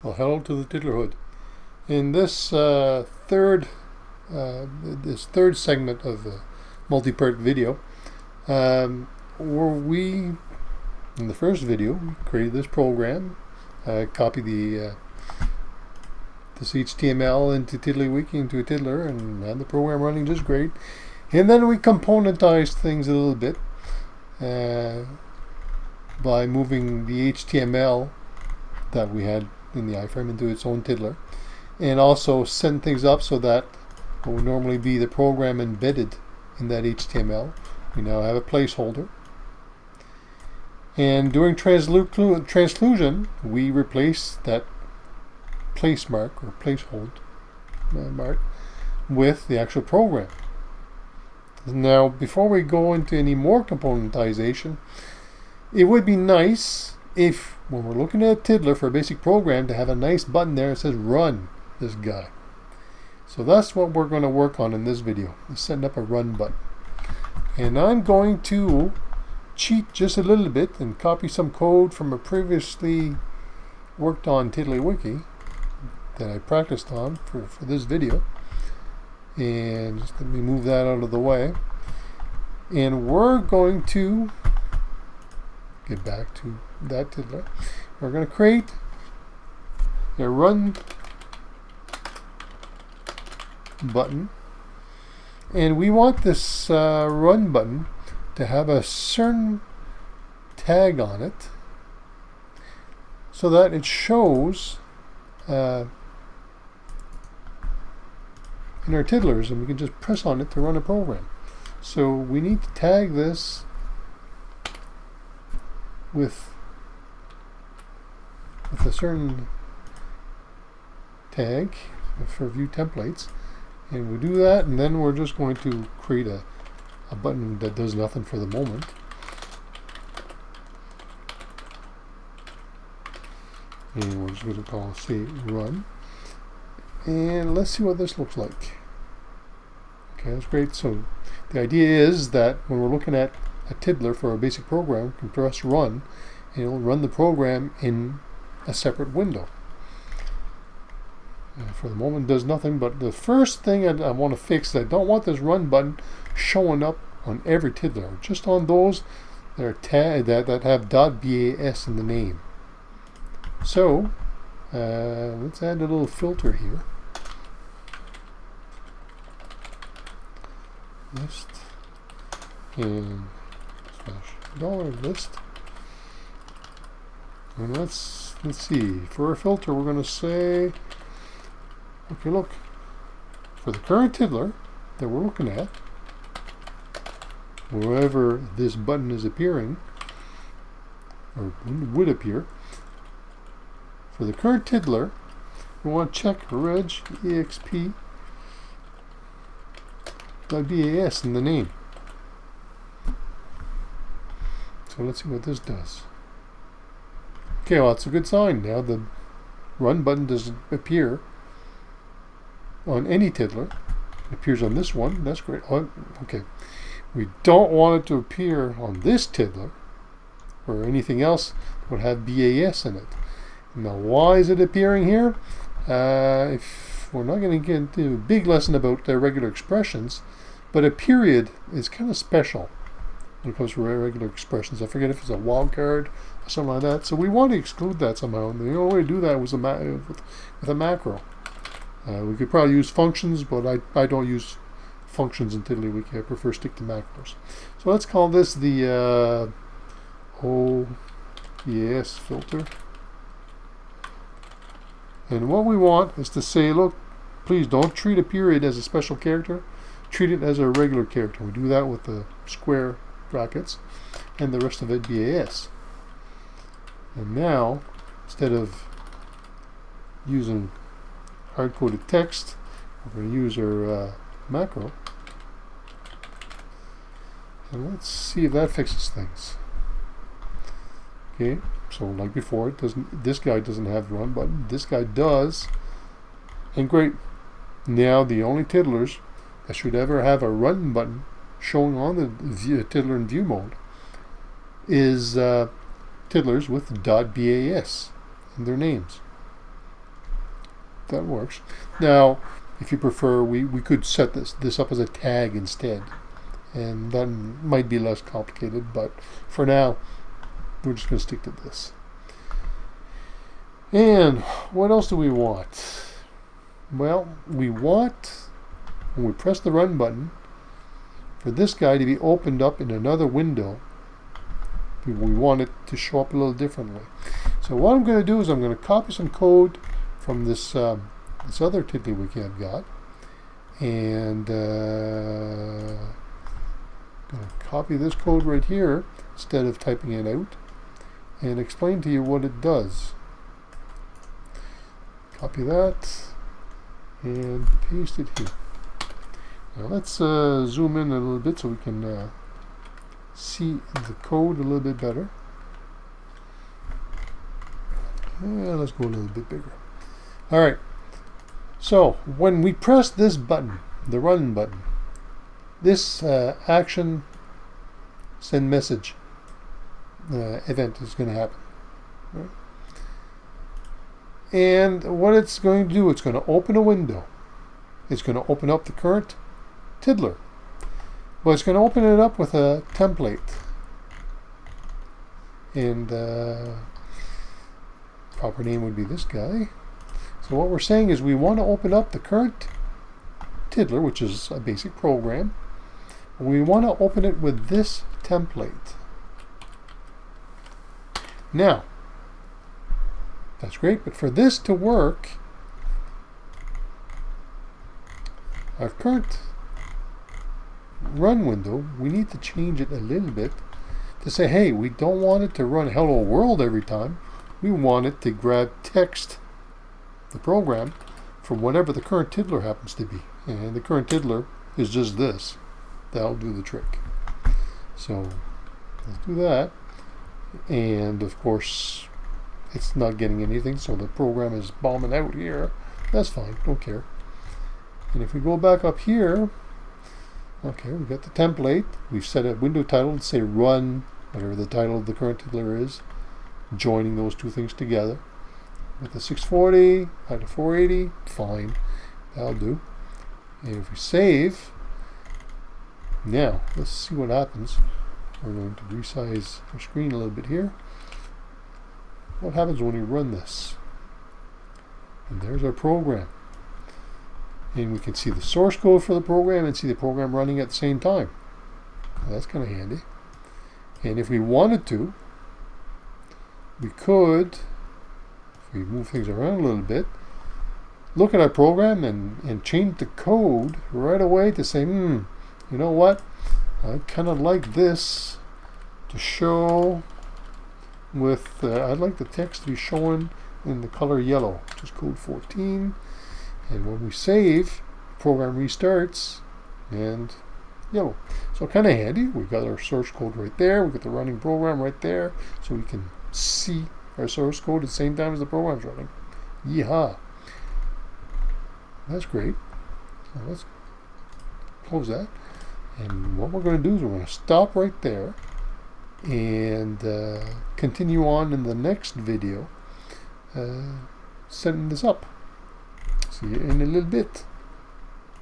Well, hello to the Tiddlerhood. In this third segment of the multi-part video, where we, in the first video, created this program, copied this HTML into TiddlyWiki into a Tiddler, and had the program running just great. And then we componentized things a little bit by moving the HTML that we had in the iframe into its own tiddler, and also send things up so that what would normally be the program embedded in that HTML, we now have a placeholder. And during transclusion, we replace that place mark or placehold mark with the actual program. Now, before we go into any more componentization, it would be nice if, when we're looking at a tiddler for a basic program, to have a nice button there that says run this guy. So that's what we're going to work on in this video, is setting up a run button. And I'm going to cheat just a little bit and copy some code from a previously worked on TiddlyWiki that I practiced on for this video. And just let me move that out of the way. And we're going to get back to that tiddler. We're going to create a run button, and we want this run button to have a certain tag on it so that it shows in our tiddlers, and we can just press on it to run a program. So we need to tag this with a certain tag for view templates, and we do that, and then we're just going to create a button that does nothing for the moment. And we're just going to call it, say, run, and let's see what this looks like. Okay, that's great. So the idea is that when we're looking at a tiddler for a basic program, we can press run, and it'll run the program in a separate window. For the moment, it does nothing, but the first thing I want to fix is I don't want this run button showing up on every tiddler, just on those that are that have .bas in the name. So let's add a little filter here. List and $list. And let's see. For a filter, we're going to say, okay, look, for the current tiddler that we're looking at, wherever this button is appearing, or would appear, for the current tiddler, we want to check reg.exp.bas in the name. So let's see what this does. Okay, well, that's a good sign. Now the run button doesn't appear on any tiddler. It appears on this one. That's great. Oh, okay. We don't want it to appear on this tiddler or anything else that would have BAS in it. Now, why is it appearing here? If we're not going to get into a big lesson about regular expressions, but a period is kind of special when it comes to regular expressions. I forget if it's a wildcard or something like that. So we want to exclude that somehow. And the only way to do that was with a macro. We could probably use functions, but I don't use functions in TiddlyWiki. I prefer stick to macros. So let's call this the OBS filter. And what we want is to say, look, please don't treat a period as a special character. Treat it as a regular character. We do that with the square brackets and the rest of it BAS. And now, instead of using hard-coded text, we're going to use our macro. And let's see if that fixes things. Okay, so like before, this guy doesn't have the run button. This guy does. And great. Now the only tiddlers that should ever have a run button showing on the tiddler in view mode is tiddlers with .bas in their names. that works. Now, if you prefer, we could set this up as a tag instead, and that might be less complicated, but for now we're just going to stick to this. And what else do we want? Well, we want, when we press the run button, for this guy to be opened up in another window. We want it to show up a little differently. So what I'm going to do is I'm going to copy some code from this this other TiddlyWiki I've got, and going to copy this code right here instead of typing it out, and explain to you what it does. Copy that and paste it here. Now let's zoom in a little bit so we can see the code a little bit better. And let's go a little bit bigger. Alright, so when we press this button, the run button, this action send message event is going to happen. Right? And what it's going to do, it's going to open a window. It's going to open up the current Tiddler. But it's going to open it up with a template. And proper name would be this guy. So what we're saying is we want to open up the current Tiddler, which is a basic program. We want to open it with this template. Now, that's great, but for this to work, our current run window, we need to change it a little bit to say, hey, we don't want it to run hello world every time. We want it to grab text, the program, from whatever the current Tiddler happens to be. And the current Tiddler is just this. That'll do the trick. So let's do that. And of course, it's not getting anything, so the program is bombing out here. That's fine, don't care. And if we go back up here, okay, we've got the template. We've set a window title to say run, whatever the title of the current Tiddler is, joining those two things together. With the 640, out to 480, fine, that'll do. And if we save, now let's see what happens. We're going to resize our screen a little bit here. What happens when we run this? And there's our program. And we can see the source code for the program and see the program running at the same time. Well, that's kind of handy. And if we wanted to, we could, if we move things around a little bit, look at our program and change the code right away to say, you know what? I kind of like this to show with, I'd like the text to be shown in the color yellow, which is code 14. And when we save, the program restarts and yellow. So kind of handy. We've got our source code right there. We've got the running program right there. So we can see our source code at the same time as the program's running. Yeehaw. That's great. So let's close that. And what we're going to do is we're going to stop right there and continue on in the next video setting this up. See you in a little bit.